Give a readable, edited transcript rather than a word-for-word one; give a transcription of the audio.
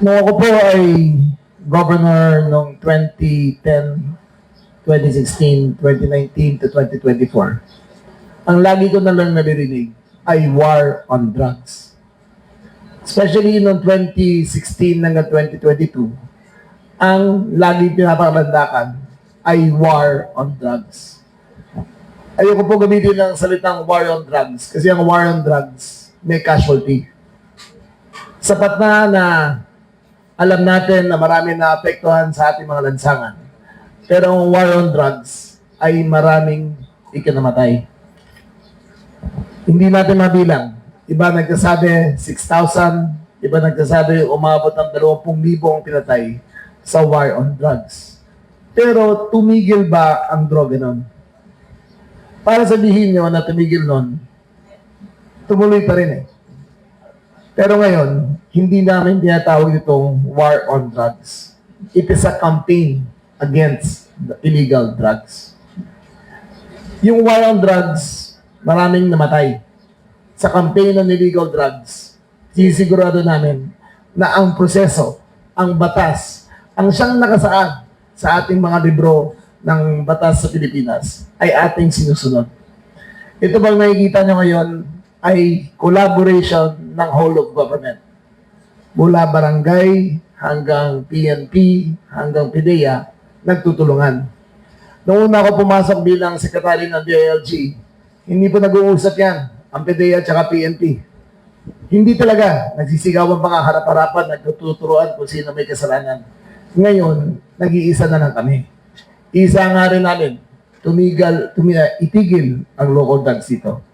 Nung ako po ay governor noong 2010, 2016, 2019 to 2024, ang lagi ko na lang naririnig ay war on drugs. Especially noong 2016 hanggang 2022, ang lagi pinapakandakan ay war on drugs. Ayoko po gamitin ng salitang war on drugs kasi ang war on drugs may casualty. Sapat na alam natin na marami na apektuhan sa ating mga lansangan. Pero ang war on drugs ay maraming ikinamatay. Hindi natin mabilang. Iba nagsasabi 6,000, iba nagsasabi umabot ng 20,000 ang pinatay sa war on drugs. Pero tumigil ba ang droga nun? Para sabihin nyo na tumigil nun, tumuloy pa rin eh. Pero ngayon, hindi namin tinatawag itong war on drugs. It is a campaign against the illegal drugs. Yung war on drugs, maraming namatay. Sa campaign ng illegal drugs, sisigurado namin na ang proseso, ang batas, ang siyang nakasaad sa ating mga libro ng batas sa Pilipinas ay ating sinusunod. Ito bang nakikita nyo ngayon ay collaboration ng whole of government. Mula barangay hanggang PNP, hanggang PDEA, nagtutulungan. Noong una ako pumasok bilang sekretary ng DILG, hindi po nag-uusap yan, ang PDEA at saka PNP. Hindi talaga. Nagsisigawan pa nga harap-harapan, nagtuturuan kung sino may kasalanan. Ngayon, nag-iisa na lang kami. Isa nga rin namin, itigil ang local drugs dito.